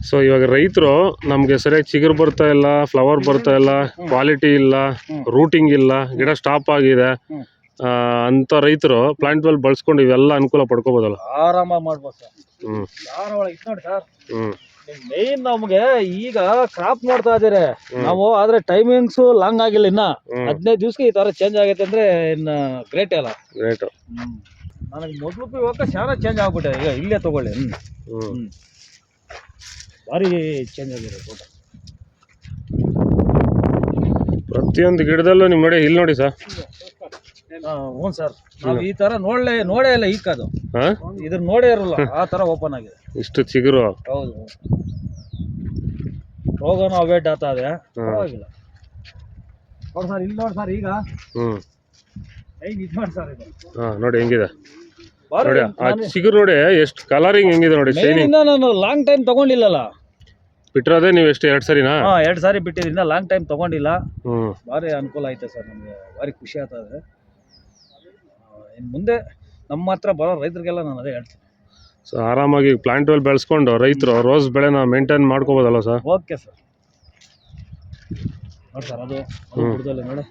So ಇವಾಗ ರೈತರು ನಮಗೆ ಸರಿಯಾಗಿ ಚಿಗುರು ಬರ್ತಾ ಇಲ್ಲ, ಫ್ಲವರ್ ಬರ್ತಾ ಇಲ್ಲ, ಕ್ವಾಲಿಟಿ ಇಲ್ಲ, ರೂಟಿಂಗ್ ಇಲ್ಲ, ಗಿಡ ಸ್ಟಾಪ್ ಆಗಿದೆ ಅಂತ ರೈತರು ಪ್ಲಾಂಟ್ ವೆಲ್ ಬಳಸ್ಕೊಂಡು ಇವೆಲ್ಲ ಅನುಕೂಲ ಪಡ್ಕೋಬೋದಲ್ಲ? ಆರಾಮಾಗಿ ಮಾಡ್ಬೋದು ಸರ್. ನೋಡಿ ಸರ್, ಮೇನ್ ನಮ್ಗೆ ಈಗ ಕ್ರಾಪ್ ನೋಡ್ತಾ ಇದೀರಿ ನಾವು, ಆದ್ರೆ ಟೈಮಿಂಗ್ಸ್ ಲಾಂಗ್ ಆಗಿಲ್ಲ. ಇನ್ನ 15 ದಿವಸಕ್ಕೆ ಈ ತರ ಚೇಂಜ್ ಆಗೈತೆ ಅಂದ್ರೆ ಇನ್ನ ಗ್ರೇಟ್ ಅಲ್ಲ. ಗ್ರೇಟ್. ನನಗೆ ಮೊದಲು ಇವಾಗ ಶಾನ ಚೇಂಜ್ ಆಗ್ಬಿಟ್ಟೆ. ಈಗ ಇಲ್ಲೇ ತಗೊಳ್ಳಿ, ಭಾರಿ ಚೇಂಜ್ ಆಗಿದೆ ತೋಟ. ಪ್ರತಿಯೊಂದು ಗಿಡದಲ್ಲೂ ನಿಮ್ ನೋಡಿ, ಇಲ್ಲಿ ನೋಡಿ ಸರ್. ಹ್ಞೂ ಸರ್, ನಾವು ಈ ತರ ನೋಡೇ ಇಲ್ಲ. ಈಗ ಅದು ಇದ್ರ ನೋಡೇ ಇರಲ್ಲ, ಆ ತರ ಓಪನ್ ಆಗಿದೆ. ಇಷ್ಟು ಚಿಗುರು. ಹೌದು, ರೋಗನೂ ಅವಾಯ್ಡ್ ಆಗ್ತಾ ಇದೆ, ಪರವಾಗಿಲ್ಲ. ನೋಡಿ ಸರ್, ಇಲ್ಲಿ ನೋಡಿ ಸರ್. ಈಗ ಇದು ಮಾಡಿ ಸರ್, ಇದು ನೋಡಿ ಹೆಂಗಿದೆ ನೋಡಿ. ಆ ಚಿಗುರು ನೋಡಿ, ಎಷ್ಟು ಕಲರಿಂಗ್ ಹೆಂಗಿದೆ ನೋಡಿ, ಶೈನಿಂಗ್. ನಾನು ಲಾಂಗ್ ಟೈಮ್ ತಗೊಂಡಿಲ್ಲಲ್ಲ, ಬಿಟ್ಟಿರೋದೇ ನೀವು ಎಷ್ಟು 2 ಸರಿನಾ? 2 ಸಾರಿ ಬಿಟ್ಟಿದ್ರಿಂದ ಲಾಂಗ್ ಟೈಮ್ ತಗೊಂಡಿಲ್ಲ. ಭಾರಿ ಅನುಕೂಲ ಐತೆ ಸರ್, ನಮಗೆ ಭಾರಿ ಖುಷಿ ಆಗ್ತದೆ. ಇನ್ನು ಮುಂದೆ ನಮ್ಮ ಹತ್ರ ಬರೋ ರೈತರಿಗೆಲ್ಲ ನಾನು ಅದೇ ಹೇಳ್ತೀನಿ. ಸೊ ಆರಾಮಾಗಿ ಪ್ಲಾಂಟ್ ವೆಲ್ ಬೆಳೆಸ್ಕೊಂಡು ರೈತರು ರೋಸ್ ಬೆಳೆನ ಮೇಂಟೈನ್ ಮಾಡ್ಕೋಬೋದಲ್ಲ ಸರ್? Okay sir. ನೋಡಿ ಸರ್, ಅದು ಬುಡದಲ್ಲಿ ನೋಡಿ,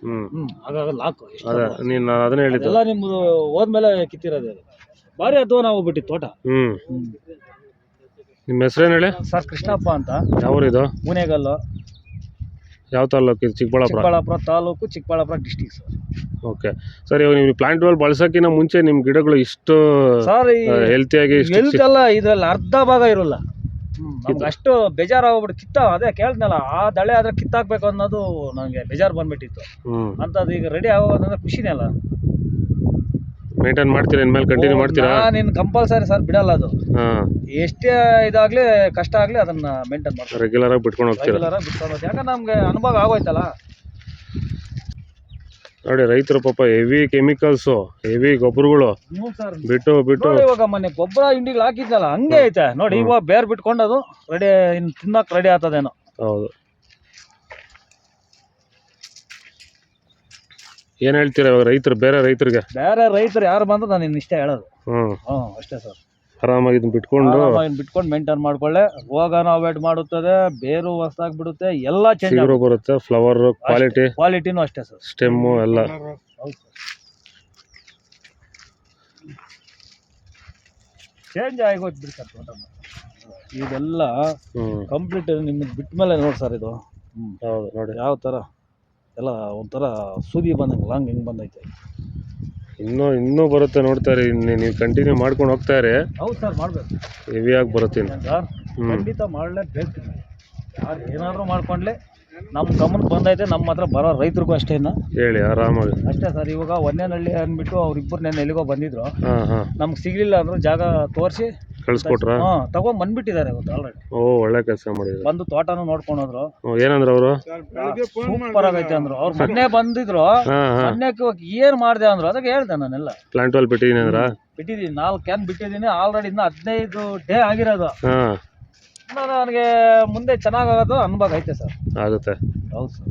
ಆಗಾಗ ಲಾಕು. ಅದೇ ನೀನು ಅದನ್ನೇ ಹೇಳಿದ್ದೆ, ಎಲ್ಲ ನಿಮ್ಮದು ಹೋದ್ಮೇಲೆ ಕಿತ್ತಿರೋದು. ಭಾರಿ ಅಧ್ವಾನ ಹೋಗ್ಬಿಟ್ಟು ತೋಟ. ನಿಮ್ಮ ಹೆಸರೇನು ಹೇಳಿ ಸರ್? ಕೃಷ್ಣಪ್ಪ ಅಂತ. ಯಾವ್ರು ಇದು? ಮುನೇಗಲ್ಲು. ಯಾವ ತಾಲೂಕು ಇದು? Chikkaballapura taluk, Chikkaballapura district sir. Okay sir, ಇವಾಗ ನೀವು ಪ್ಲಾಂಟ್ ವೆಲ್ ಬಳಸೋಕ್ಕಿಂತ ಮುಂಚೆ ನಿಮ್ಮ ಗಿಡಗಳು ಇಷ್ಟು ಹೆಲ್ತಿಯಾಗಿ ಎಲ್ಲ ಇದ್ರಲ್ಲಿ ಅರ್ಧ ಭಾಗ ಇರೋಲ್ಲ. ನಮ್ಗೆ ಅಷ್ಟು ಬೇಜಾರಾಗ್ಬಿಟ್ಟು ಅದೇ ಕೇಳ್ದ್ನಲ್ಲ, ಆ ದಳೆ ಆದ್ರೆ ಕಿತ್ತಾಕ್ಬೇಕು ಅನ್ನೋದು ನನಗೆ ಬೇಜಾರು ಬಂದ್ಬಿಟ್ಟಿತ್ತು. ಅಂತದ್ದು ಈಗ ರೆಡಿ ಆಗೋದಂದ್ರೆ ಖುಷಿನೇ ಅಲ್ಲ. ಮೇಂಟೈನ್ ಮಾಡ್ತೀರಾ ಇನ್ಮೇಲೆ? ಕಂಟಿನ್ಯೂ ಮಾಡ್ತೀರಾ? ನೀನು ಕಂಪಲ್ಸರಿ ಸರ್, ಬಿಡಲ್ಲ ಅದು. ಎಷ್ಟೇ ಇದಾಗ್ಲಿ, ಕಷ್ಟ ಆಗ್ಲಿ, ಅದನ್ನ ಮೇಂಟೈನ್ ಮಾಡ್ತೀವಿ. ರೆಗ್ಯುಲರ್ ಆಗಿ ಬಿಟ್ಕೊಂಡು ಹೋಗ್ತೀರಾ? ರೆಗ್ಯುಲರ್ ಆಗಿ ಬಿಟ್ಕೊಂಡು ಹೋಗ್ತೀವಿ, ಯಾಕಂದ್ರೆ ನಮ್ಗೆ ಅನುಭವ ಆಗೋಯ್ತಲ್ಲ. ನೋಡಿ, ರೈತರು ಪಾಪ ಹೆವಿ ಕೆಮಿಕಲ್ಸು, ಹೆವಿ ಗೊಬ್ಬರಗಳು ಬಿಟ್ಟು ಇವಾಗ ಮೊನ್ನೆ ಗೊಬ್ಬರ ಹಿಂಡಿಗಳು ಹಾಕಿದ್ನಲ್ಲ, ಹಂಗೆ ಐತೆ ನೋಡಿ. ಇವಾಗ ಬೇರ್ ಬಿಟ್ಕೊಂಡು ಅದು ರೆಡಿ, ಇನ್ನು ತಿನ್ನಕ್ ರೆಡಿ ಆಗ್ತದೇನೋ. ಹೌದು. ಏನ್ ಹೇಳ್ತೀರಾ ಇವಾಗ ರೈತರು? ಬೇರೆ ರೈತರು ಯಾರು ಬಂದ್ರು ನಾನು ಇನ್ನು ಇಷ್ಟ ಹೇಳೋದು, ಅಷ್ಟೇ ಸರ್. ಆರಾಮಾಗಿ ಬಿಟ್ಕೊಂಡು ಮೇಂಟೈನ್ ಮಾಡ್ಕೊಳ್ಳೆ. ರೋಗನ ಅವಾಯ್ಡ್ ಮಾಡುತ್ತದೆ, ಬೇರು ಹೊಸದಾಗಿ ಬಿಡುತ್ತೆ, ಎಲ್ಲ ಚೇಂಜ್ ಬರುತ್ತೆ. ಫ್ಲವರ್ ಕ್ವಾಲಿಟಿನೂ ಅಷ್ಟೇ ಸರ್, ಸ್ಟೆಮ್ಮು ಎಲ್ಲ. ಹೌದು ಸರ್, ಚೇಂಜ್ ಆಗೋಯ್ತು ಬಿಡಿ ಸರ್ ತೋಟ. ಇದೆಲ್ಲ ಕಂಪ್ಲೀಟ್ ನಿಮ್ಗೆ ಬಿಟ್ಟ ಮೇಲೆ ನೋಡಿ ಸರ್, ಇದು ಹೌದು ನೋಡಿ ಯಾವ ಥರ ಎಲ್ಲ ಒಂಥರ ಸೂದಿ ಬಂದಂಗೆ ಲಾಂಗ್ ಹೆಂಗೆ ಬಂದೈತೆ. ಇನ್ನೂ ಬರುತ್ತೆ, ನೋಡ್ತಾರೆ. ನೀವು ಕಂಟಿನ್ಯೂ ಮಾಡ್ಕೊಂಡು ಹೋಗ್ತಾರೆ. ಹೌದು ಸರ್, ಮಾಡಬೇಕು. ಹೆವಿಯಾಗಿ ಬರುತ್ತೆ ಸರ್, ಖಂಡಿತ ಮಾಡಲೇಬೇಕು. ಯಾರು ಏನಾದರೂ ಮಾಡ್ಕೊಂಡ್ಲೆ ನಮ್ಮ ಗಮನಕ್ಕೆ ಬಂದೈತೆ. ನಮ್ಮ ಹತ್ರ ಬರೋ ರೈತರಿಗೂ ಅಷ್ಟೇ ಹೇಳಿ ಆರಾಮಾಗಿ ಅಷ್ಟೇ ಸರ್. ಇವಾಗ ಒಂದೇನಹಳ್ಳಿ ಅಂದ್ಬಿಟ್ಟು ಅವ್ರಿಬ್ಬರು ನೆನ್ನೆ ಎಲ್ಲಿಗೋ ಬಂದಿದ್ರು, ನಮ್ಗೆ ಸಿಗ್ಲಿಲ್ಲ ಅಂದ್ರು. ಜಾಗ ತೋರಿಸಿ ಕಳ್ಸ್ಕೊಟ್ರ? ತಗೊಂಡ್ ಬಂದ್ಬಿಟ್ಟಿದ್ದಾರೆ ಇವತ್ತು ಆಲ್ರೆಡಿ. ಒಳ್ಳೆ ಕೆಲಸ ಮಾಡಿದ್ರು. ಬಂದು ತೋಟನೂ ನೋಡ್ಕೊಂಡ್ರು. ಏನಂದ್ರು ಅವರು? ಸೂಪರ್ ಆಗೈತೆ ಅಂದ್ರು. ಅವ್ರು ಮೊನ್ನೆ ಬಂದಿದ್ರು. ಮೊನ್ನೆ ಏನ್ ಮಾಡಿದೆ ಅಂದ್ರು, ಅದಕ್ಕೆ ಹೇಳ್ದೆ ನಾನೆಲ್ಲ. ಪ್ಲಾಂಟ್ ವೆಲ್ ಬಿಟ್ಟಿದ್ದೀನಿ ಅಂದ್ರ? ಬಿಟ್ಟಿದ್ದೀನಿ, 4 ಕ್ಯಾನ್ ಬಿಟ್ಟಿದ್ದೀನಿ ಆಲ್ರೆಡಿ. ಇನ್ನು 15 ಡೇ ಆಗಿರೋದು. ನನಗೆ ಮುಂದೆ ಚೆನ್ನಾಗಾಗೋದು ಅನ್ಭವ ಐತೆ ಸರ್. ಆಗುತ್ತೆ. ಹೌದು ಸರ್.